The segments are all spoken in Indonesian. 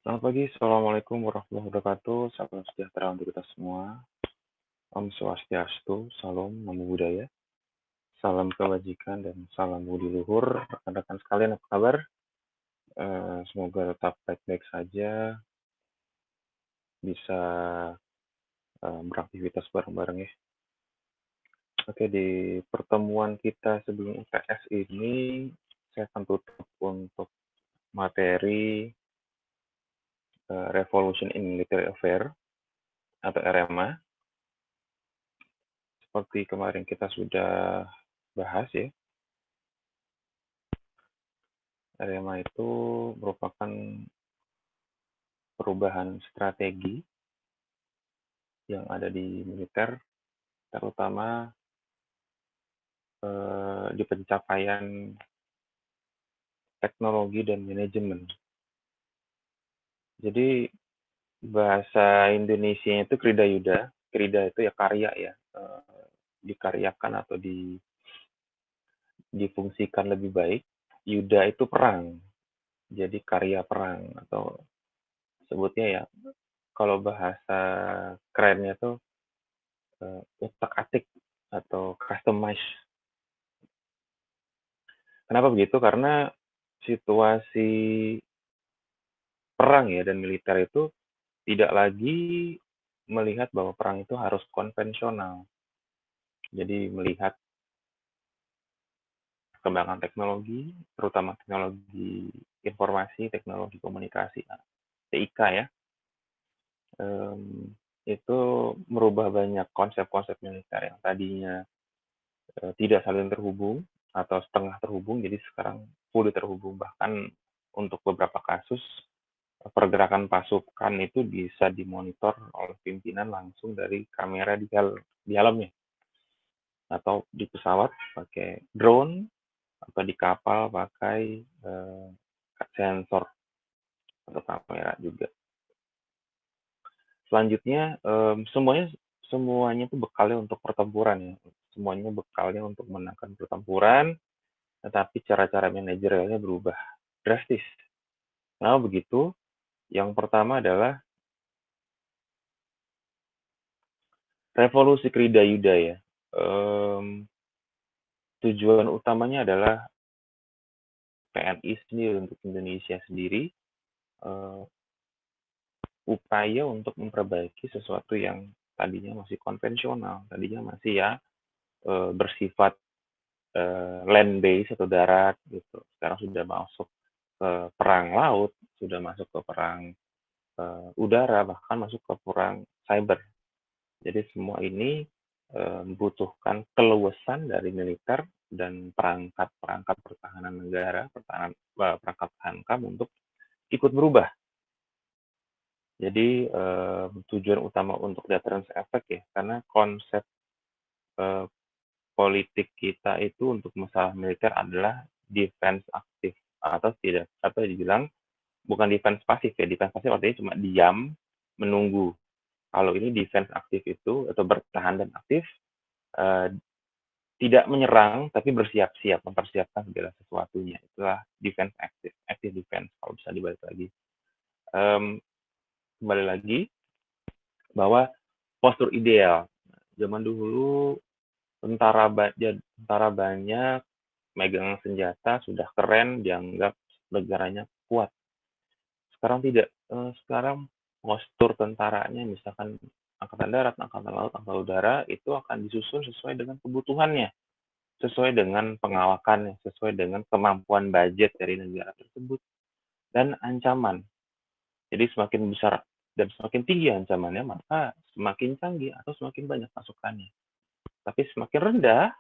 Selamat pagi, Assalamualaikum warahmatullahi wabarakatuh. Salam sejahtera untuk kita semua. Om Swastiastu, Salam, Namo Buddhaya. Salam kebajikan dan salam budi luhur. Rekan-rekan sekalian, apa kabar? Semoga tetap baik-baik saja, bisa beraktivitas bareng-bareng ya. Oke, di pertemuan kita sebelum UTS ini, saya akan tutup untuk materi Revolution in Military Affairs atau RMA. Seperti kemarin kita sudah bahas ya, RMA itu merupakan perubahan strategi yang ada di militer, terutama di pencapaian teknologi dan manajemen. Jadi bahasa Indonesia itu krida yuda, krida itu ya karya ya, dikaryakan atau difungsikan lebih baik. Yuda itu perang, jadi karya perang atau sebutnya ya kalau bahasa kerennya tuh utak-atik atau customize. Kenapa begitu? Karena situasi perang ya dan militer itu tidak lagi melihat bahwa perang itu harus konvensional. Jadi melihat perkembangan teknologi, terutama teknologi informasi, teknologi komunikasi, TIK ya, itu merubah banyak konsep-konsep militer yang tadinya tidak saling terhubung atau setengah terhubung, jadi sekarang fully terhubung. Bahkan untuk beberapa kasus pergerakan pasukan itu bisa dimonitor oleh pimpinan langsung dari kamera di helmnya, atau di pesawat pakai drone, atau di kapal pakai sensor atau kamera juga. Selanjutnya semuanya itu bekalnya untuk pertempuran ya, semuanya bekalnya untuk menangkan pertempuran, tetapi cara-cara manajerialnya berubah drastis. Nah begitu? Yang pertama adalah revolusi Krida Yuda ya. Tujuan utamanya adalah PNI sendiri, untuk Indonesia sendiri, upaya untuk memperbaiki sesuatu yang tadinya masih konvensional, tadinya masih ya bersifat land base atau darat gitu. Sekarang sudah masuk ke perang laut, sudah masuk ke perang udara, bahkan masuk ke perang cyber. Jadi semua ini membutuhkan keluasan dari militer dan perangkat pertahanan negara, perangkat hankam untuk ikut berubah. Jadi tujuan utama untuk deterrence effect ya, karena konsep politik kita itu untuk masalah militer adalah defense aktif, atau tidak, apa dibilang bukan defense pasif ya. Defense pasif artinya cuma diam menunggu. Kalau ini defense aktif itu atau bertahan dan aktif, tidak menyerang tapi bersiap-siap, mempersiapkan segala sesuatunya. Itulah defense aktif, active defense kalau bisa dibalik lagi. Kembali lagi bahwa postur ideal zaman dulu, tentara banyak, megang senjata, sudah keren, dianggap negaranya kuat. Sekarang tidak. Sekarang postur tentaranya, misalkan angkatan darat, angkatan laut, angkatan udara, itu akan disusun sesuai dengan kebutuhannya, sesuai dengan pengawakannya, sesuai dengan kemampuan budget dari negara tersebut, dan ancaman. Jadi semakin besar dan semakin tinggi ancamannya, maka semakin canggih atau semakin banyak pasukannya. Tapi semakin rendah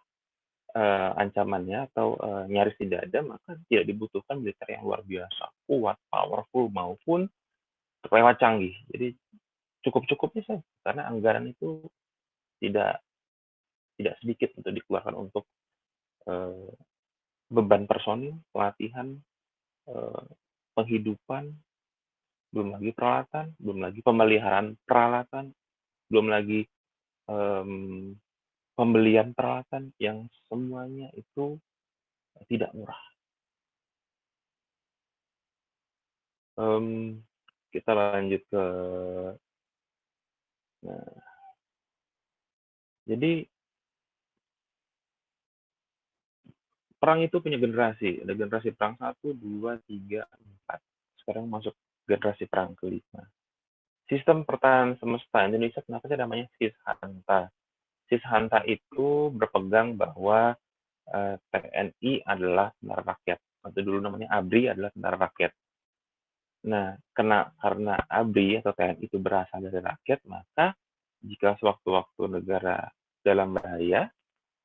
ancamannya atau nyaris tidak ada, maka tidak dibutuhkan militer yang luar biasa, kuat, powerful, maupun lewat canggih. Jadi cukup-cukupnya saja, karena anggaran itu tidak tidak sedikit untuk dikeluarkan untuk beban personil, pelatihan, penghidupan, belum lagi peralatan, belum lagi pemeliharaan peralatan, belum lagi pembelian peralatan yang semuanya itu tidak murah. Kita lanjut ke nah, jadi perang itu punya generasi. Ada generasi perang satu, 2, 3, 4. Sekarang masuk generasi perang kelima. Sistem pertahanan semesta Indonesia kenapa sih namanya Sishanta? Sishanta itu berpegang bahwa TNI adalah tentara rakyat. Atau dulu namanya ABRI adalah tentara rakyat. Nah, karena ABRI atau TNI itu berasal dari rakyat, maka jika sewaktu-waktu negara dalam bahaya,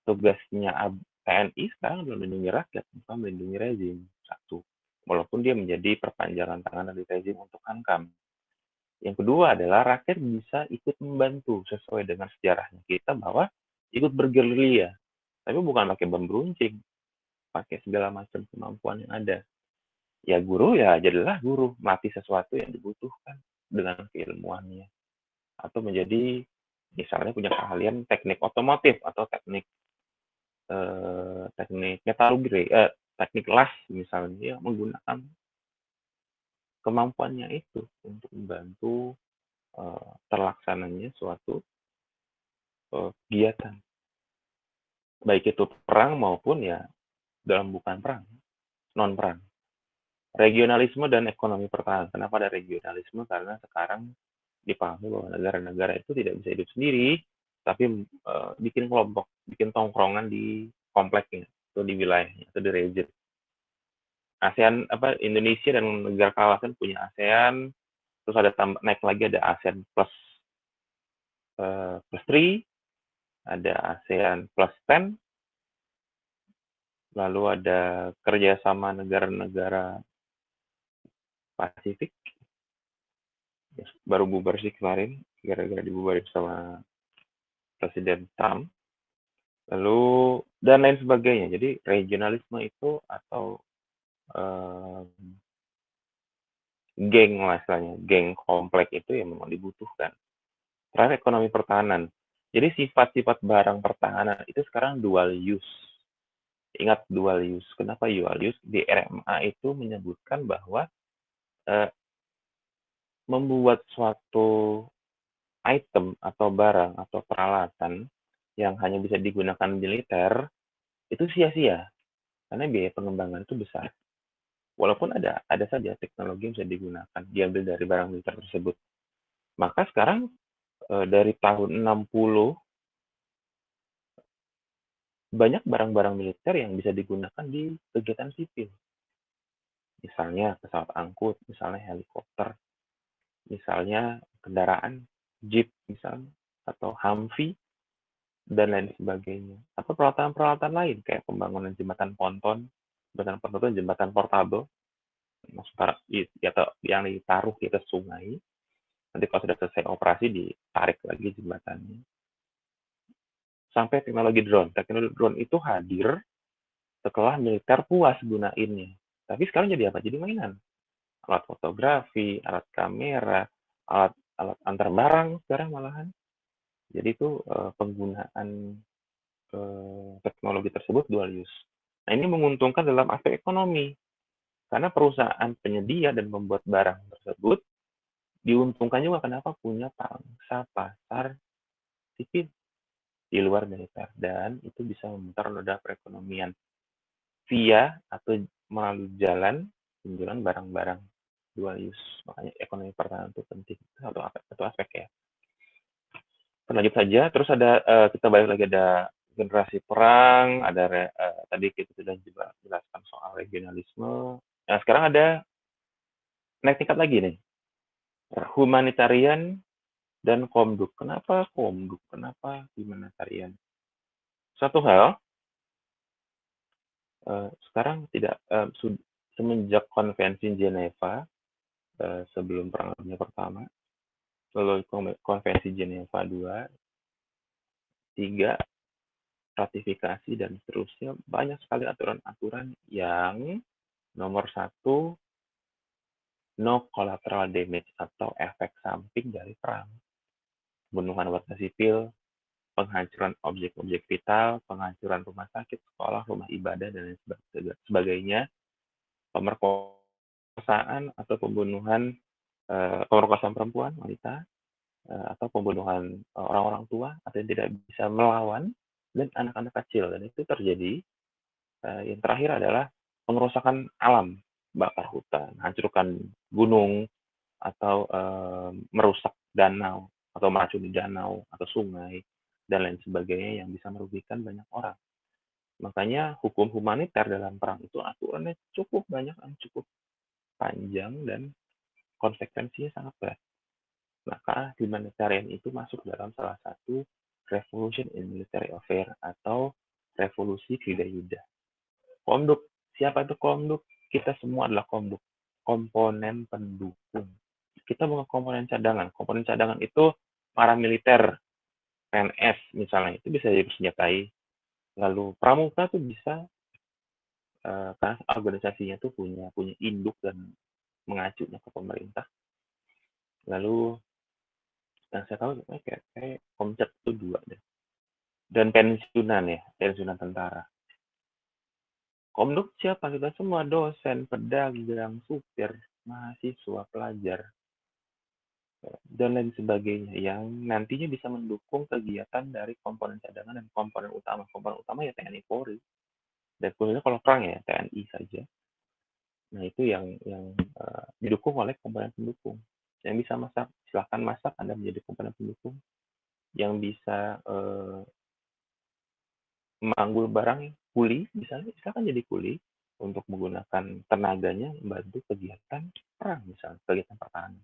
tugasnya TNI sekarang adalah melindungi rakyat, bukan melindungi rezim. Satu. Walaupun dia menjadi perpanjangan tangan dari rezim untuk hankam. Yang kedua adalah rakyat bisa ikut membantu sesuai dengan sejarahnya kita bahwa ikut bergerilya. Tapi bukan pakai bom beruncing, pakai segala macam kemampuan yang ada. Ya guru ya jadilah guru, melatih sesuatu yang dibutuhkan dengan keilmuannya. Atau menjadi misalnya punya keahlian teknik otomotif atau teknik metalurgi, teknik las misalnya, ya menggunakan kemampuannya itu untuk membantu terlaksananya suatu kegiatan. Baik itu perang maupun ya dalam bukan perang, non perang. Regionalisme dan ekonomi pertahanan. Kenapa ada regionalisme? Karena sekarang dipahami bahwa negara-negara itu tidak bisa hidup sendiri, tapi bikin kelompok, bikin tongkrongan di kompleknya, atau di wilayahnya, atau di region. ASEAN Indonesia dan negara kawasan punya ASEAN, terus ada naik lagi ada ASEAN plus 3, ada ASEAN plus 10, lalu ada kerjasama negara-negara Pasifik, baru bubar sih kemarin, gara-gara dibubarin sama Presiden Trump, lalu dan lain sebagainya. Jadi regionalisme itu atau geng lah istilahnya, geng komplek itu yang memang dibutuhkan. Terakhir ekonomi pertahanan. Jadi sifat-sifat barang pertahanan itu sekarang dual use. Ingat dual use. Kenapa dual use? Di RMA itu menyebutkan bahwa eh, membuat suatu item atau barang atau peralatan yang hanya bisa digunakan militer itu sia-sia karena biaya pengembangan itu besar. Walaupun ada saja teknologi yang bisa digunakan diambil dari barang militer tersebut. Maka sekarang dari tahun 60 banyak barang-barang militer yang bisa digunakan di kegiatan sipil. Misalnya pesawat angkut, misalnya helikopter, misalnya kendaraan jeep misalnya atau Humvee dan lain sebagainya. Atau peralatan-peralatan lain kayak pembangunan jembatan ponton, jembatan portable, atau yang ditaruh di atas sungai. Nanti kalau sudah selesai operasi ditarik lagi jembatannya. Sampai teknologi drone. Teknologi drone itu hadir setelah militer puas gunainnya. Tapi sekarang jadi apa? Jadi mainan. Alat fotografi, alat kamera, alat alat antar barang sekarang malahan. Jadi itu penggunaan teknologi tersebut dual use. Nah ini menguntungkan dalam aspek ekonomi. Karena perusahaan penyedia dan pembuat barang tersebut diuntungkan juga kenapa punya pangsa pasar sipil di luar militer. Dan itu bisa memutar roda perekonomian via atau melalui jalan penjualan barang-barang dual use. Makanya ekonomi pertahanan itu penting. Satu aspek ya. Lanjut saja. Terus ada kita balik lagi ada generasi perang, ada tadi kita sudah juga jelaskan soal regionalisme. Nah, sekarang ada naik tingkat lagi nih. Humanitarian dan Komduk. Kenapa Komduk? Kenapa humanitarian? Satu hal, sekarang tidak semenjak konvensi Geneva sebelum Perang Dunia Pertama, lalu konvensi Geneva 2, 3, ratifikasi dan seterusnya, banyak sekali aturan-aturan yang nomor satu, no collateral damage atau efek samping dari perang. Pembunuhan warga sipil, penghancuran objek-objek vital, penghancuran rumah sakit, sekolah, rumah ibadah, dan lain sebagainya, pemerkosaan atau pembunuhan pemerkosaan perempuan, wanita, atau pembunuhan orang-orang tua atau yang tidak bisa melawan, dan anak-anak kecil. Dan itu terjadi. Yang terakhir adalah pengerusakan alam, bakar hutan, hancurkan gunung, atau merusak danau atau meracuni danau atau sungai dan lain sebagainya yang bisa merugikan banyak orang. Makanya hukum humaniter dalam perang itu aturannya cukup banyak dan cukup panjang dan konsekuensinya sangat berat. Maka humanitarian itu masuk dalam salah satu revolution in military affair atau revolusi Kridayuda. Komduk, siapa itu komduk? Kita semua adalah komduk, komponen pendukung. Kita bukan komponen cadangan. Komponen cadangan itu para militer, PNS misalnya, itu bisa dipersenjatai. Lalu pramuka tuh bisa, karena organisasinya tuh punya induk dan mengacunya ke pemerintah. Lalu yang saya tahu kayak Komcat itu dua deh. Dan pensiunan ya, pensiunan tentara. Komduk siapa? Kita semua dosen, pedagang, supir, mahasiswa, pelajar, dan lain sebagainya yang nantinya bisa mendukung kegiatan dari komponen cadangan dan komponen utama. Komponen utama ya TNI Polri. Dan khususnya kalau perang ya TNI saja. Nah itu yang didukung oleh komponen pendukung. Yang bisa masak, silahkan masak, Anda menjadi komponen pendukung. Yang bisa memanggul barang, kuli, misalnya, silahkan jadi kuli untuk menggunakan tenaganya membantu kegiatan perang, misalnya, kegiatan pertahanan.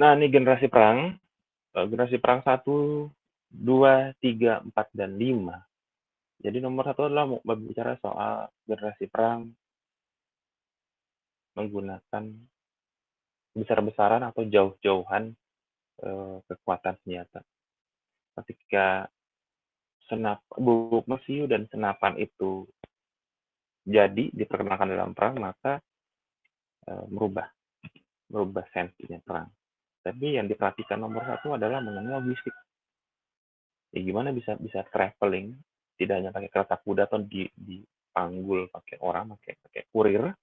Nah, ini generasi perang. Generasi perang 1, 2, 3, 4, dan 5. Jadi nomor 1 adalah berbicara soal generasi perang menggunakan besar-besaran atau jauh-jauhan kekuatan senjata. Ketika bubuk mesiu dan senapan itu jadi diperkenalkan dalam perang, maka merubah sensinya perang. Tapi yang diperhatikan nomor 1 adalah mengenai logistik. Ya gimana bisa traveling, tidak hanya pakai kereta kuda atau dipanggul pakai orang, pakai kurir,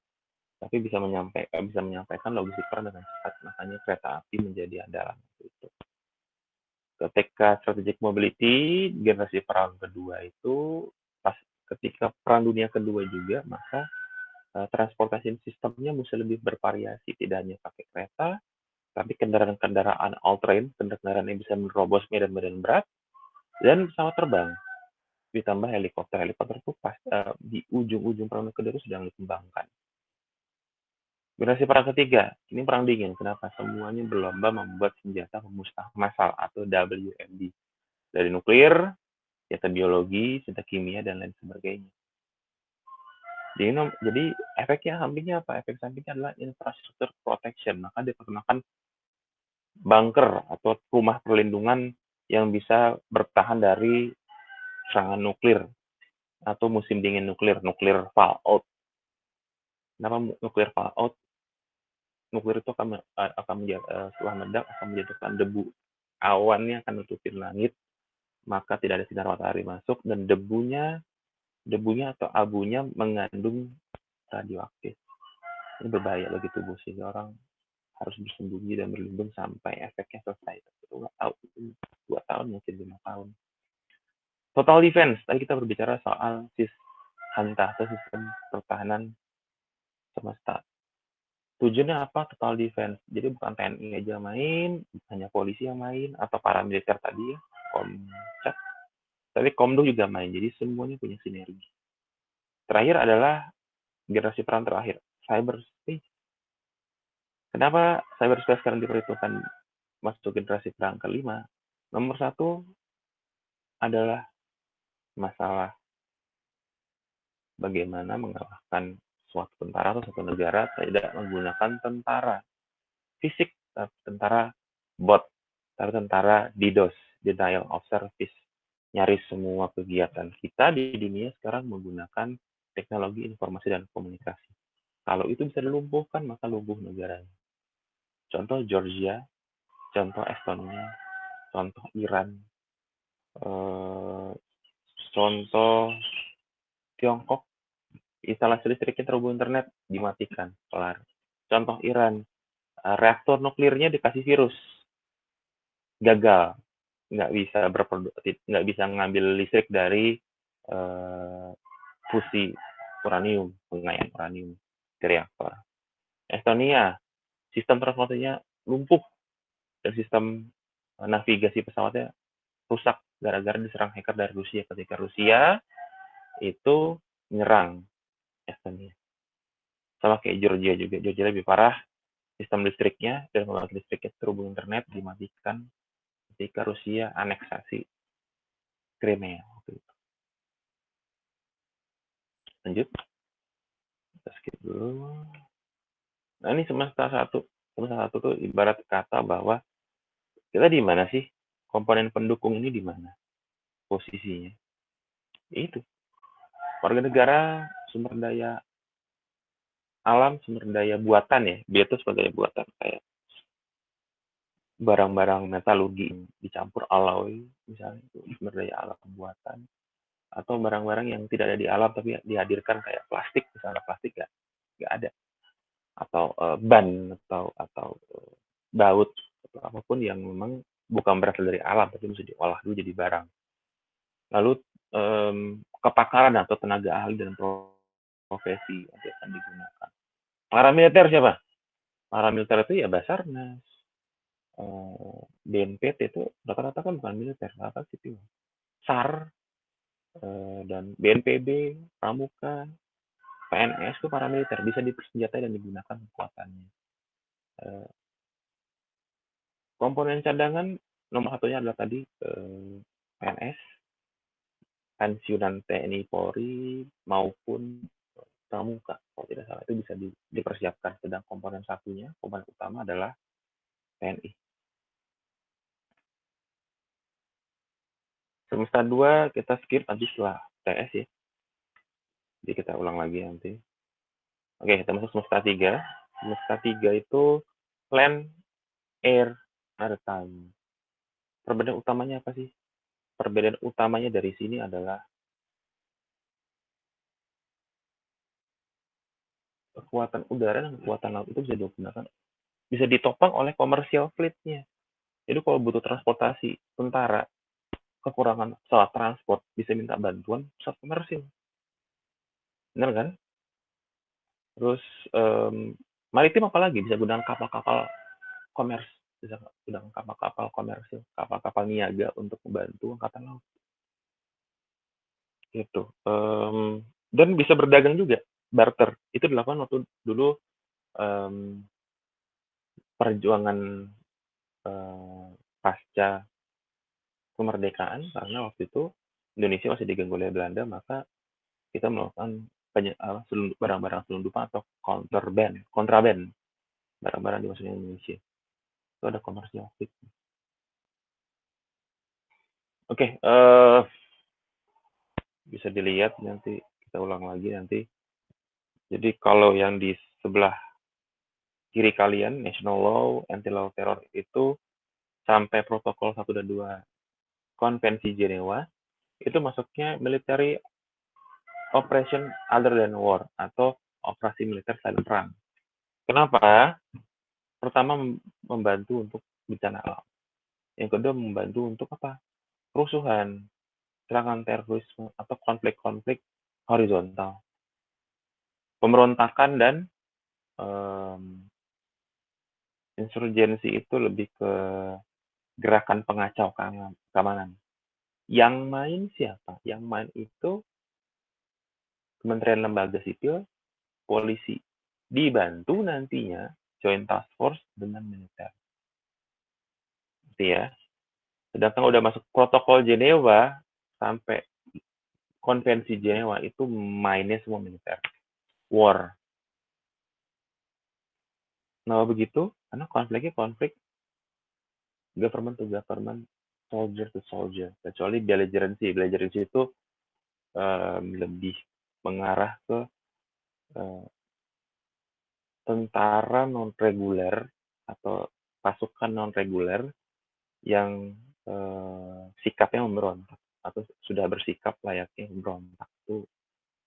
tapi bisa menyampaikan logistik perang dengan cepat. Makanya kereta api menjadi andalan itu. Ketika strategic mobility generasi perang kedua itu ketika perang dunia kedua juga, maka transportasi sistemnya mesti lebih bervariasi, tidak hanya pakai kereta, tapi kendaraan-kendaraan all terrain, kendaraan yang bisa menerobos medan-medan berat, dan pesawat terbang. Ditambah helikopter. Helikopter itu di ujung-ujung perang kedua itu sedang dikembangkan. Generasi perang ketiga, ini perang dingin. Kenapa? Semuanya berlomba membuat senjata pemusnah massal atau WMD. Dari nuklir, senjata biologi, senjata kimia, dan lain sebagainya. Jadi efeknya sampingnya apa? Efek sampingnya adalah infrastruktur protection. Maka diperkenalkan bunker atau rumah perlindungan yang bisa bertahan dari serangan nuklir atau musim dingin nuklir fallout. Kenapa nuklir fallout? Nuklir itu akan setelah meledak akan menjatuhkan debu. Awannya akan nutupin langit, maka tidak ada sinar matahari masuk, dan debunya atau abunya mengandung radioaktif. Ini berbahaya bagi tubuh, sehingga orang harus bersembunyi dan berlindung sampai efeknya selesai. Itu 2 tahun, mungkin 5 tahun. Total defense, tadi kita berbicara soal HANTA atau sistem pertahanan semesta. Tujuannya apa? Total defense. Jadi bukan TNI aja main, hanya polisi yang main, atau paramiliter tadi ya, Komcat. Tapi Komdo juga main, jadi semuanya punya sinergi. Terakhir adalah generasi perang terakhir, cyberspace. Kenapa cyberspace sekarang diperhitungkan masuk generasi perang kelima? Nomor 1 adalah masalah bagaimana mengalahkan suatu tentara atau suatu negara tidak menggunakan tentara fisik, tentara bot, tentara DDoS, denial of service. Nyaris semua kegiatan kita di dunia sekarang menggunakan teknologi informasi dan komunikasi. Kalau itu bisa dilumpuhkan, maka lumpuh negaranya. Contoh Georgia, contoh Estonia, contoh Iran, contoh Tiongkok, instalasi listriknya terhubung internet, dimatikan, kelar. Contoh Iran, reaktor nuklirnya dikasih virus, gagal, nggak bisa ngambil listrik dari fusi uranium, pengayaan uranium di reaktor. Estonia, sistem transportasinya lumpuh dan sistem navigasi pesawatnya rusak gara-gara diserang hacker dari Rusia ketika Rusia itu menyerang Estonia. Sama kayak Georgia juga, Georgia lebih parah, sistem listriknya dan pembangkit listriknya terhubung internet dimatikan ketika Rusia aneksasi Crimea. Lanjut, kita skip dulu. Nah ini semesta satu tuh ibarat kata bahwa kita di mana sih? Komponen pendukung ini di mana posisinya? Itu warga negara, sumber daya alam, sumber daya buatan ya. Dia tuh sebagai buatan kayak barang-barang metalurgi dicampur alloy misalnya itu sumber daya alam buatan atau barang-barang yang tidak ada di alam tapi dihadirkan kayak plastik misalnya plastik nggak ada atau ban atau baut atau apapun yang memang bukan berasal dari alam tapi mesti diolah dulu jadi barang. Lalu kepakaran atau tenaga ahli dan profesi yang akan digunakan. Paramiliter siapa? Paramiliter itu ya Basarnas, BNPT itu rata-rata kan bukan militer, rata-rata sipil. SAR dan BNPB, Pramuka, PNS itu paramiliter, bisa dipersenjatai dan digunakan kekuatannya. Komponen cadangan nomor satunya adalah tadi PNS, pensiunan TNI Polri maupun Pramuka kalau tidak salah itu bisa dipersiapkan. Sedang komponen satunya, komponen utama adalah TNI. Semester 2 kita skip nanti setelah TS ya. Jadi kita ulang lagi nanti. Oke, kita masuk semester 3. Semester 3 itu Land, Air, Maritime. Perbedaan utamanya apa sih? Perbedaan utamanya dari sini adalah kekuatan udara dan kekuatan laut itu bisa digunakan, bisa ditopang oleh commercial fleet-nya. Jadi kalau butuh transportasi tentara, kekurangan pesawat transport, bisa minta bantuan pesawat komersil. Benar kan? Terus maritim apalagi bisa gunakan kapal-kapal komers, bisa gunakan kapal-kapal komersil, kapal-kapal niaga untuk membantu angkatan laut. Gitu. Dan bisa berdagang juga, barter. Itu dilakukan waktu dulu perjuangan pasca kemerdekaan karena waktu itu Indonesia masih diganggu oleh Belanda, maka kita melakukan barang-barang selundupan atau kontraband barang-barang dimasukin Indonesia. Itu ada komersial. Oke, bisa dilihat nanti kita ulang lagi nanti. Jadi kalau yang di sebelah kiri kalian, National Law, Anti-Law Terror itu sampai protokol 1 dan 2 Konvensi Jenewa, itu masuknya military operation other than war atau operasi militer selain perang. Kenapa? Pertama membantu untuk bencana alam. Yang kedua membantu untuk apa? Kerusuhan, serangan terorisme atau konflik-konflik horizontal. Pemberontakan dan insurgensi itu lebih ke gerakan pengacau keamanan. Yang main siapa? Yang main itu Kementerian Lembaga Sipil, polisi. Dibantu nantinya Joint Task Force dengan militer. Gitu ya. Sedangkan udah masuk protokol Jenewa sampai konvensi Jenewa itu mainnya semua militer. War. Nah begitu, karena konfliknya konflik government to government, soldier to soldier. Kecuali belligerency. Belligerency itu lebih mengarah ke tentara non reguler atau pasukan non reguler yang sikapnya memberontak atau sudah bersikap layaknya memberontak itu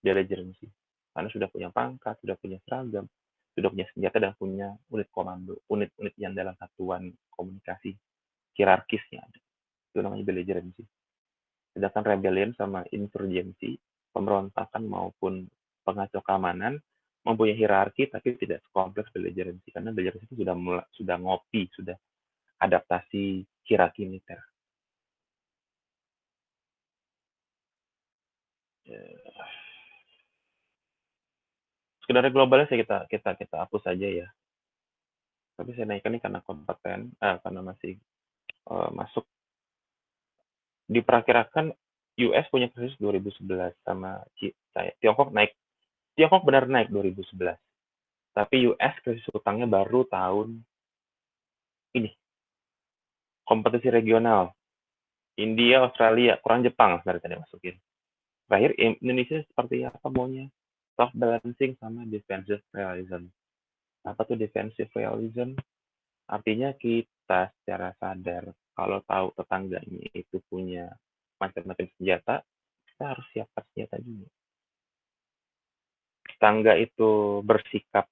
belligerency karena sudah punya pangkat, sudah punya seragam, sudah punya senjata dan punya unit komando, unit-unit yang dalam satuan komunikasi hierarkisnya ada. Itu namanya belligerency. Sedangkan rebellion sama insurgency, pemberontakan maupun pengacau keamanan, mempunyai hierarki tapi tidak sekompleks belligerency, karena belligerency itu sudah ngopi, sudah adaptasi hierarki militer. Sekedar globalnya sih kita hapus saja ya. Tapi saya naikkan ini karena kompeten, karena masih masuk. Diperkirakan US punya krisis 2011 sama Tiongkok naik. Tiongkok benar naik 2011. Tapi US krisis utangnya baru tahun ini. Kompetisi regional. India, Australia, kurang Jepang sebenarnya tadi masukin. Terakhir Indonesia seperti apa maunya? Soft balancing sama defensive realism. Apa tuh defensive realism? Artinya kita secara sadar kalau tahu tetangganya itu punya macam-macam senjata, kita harus siapkan senjata juga. Tetangga itu bersikap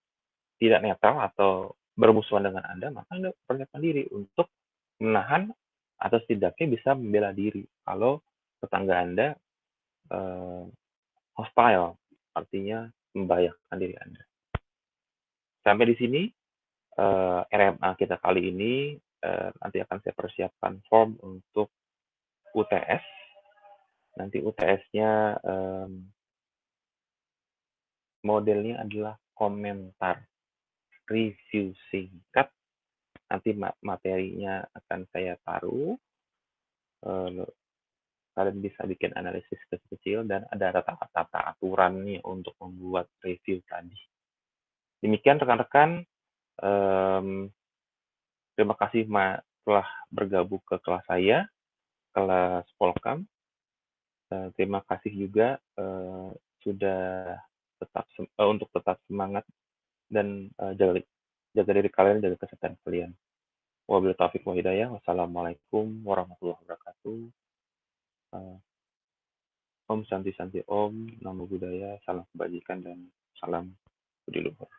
tidak netral atau bermusuhan dengan Anda, maka Anda persiapkan diri untuk menahan atau setidaknya bisa membela diri kalau tetangga Anda hostile, artinya membahayakan diri Anda. Sampai di sini RMA kita kali ini, nanti akan saya persiapkan form untuk UTS. Nanti UTS-nya modelnya adalah komentar review singkat. Nanti materinya akan saya taruh. Kalian bisa bikin analisis kecil-kecil dan ada tata aturannya untuk membuat review tadi. Demikian rekan-rekan, terima kasih telah bergabung ke kelas saya, kelas Polkam. Terima kasih juga sudah untuk tetap semangat dan jaga diri kalian, jaga kesehatan kalian. Wabillahi taufiq wal hidayah. Wassalamualaikum warahmatullahi wabarakatuh. Om Santi Santi Om, Namo Buddhaya, salam kebajikan dan salam budi luhur.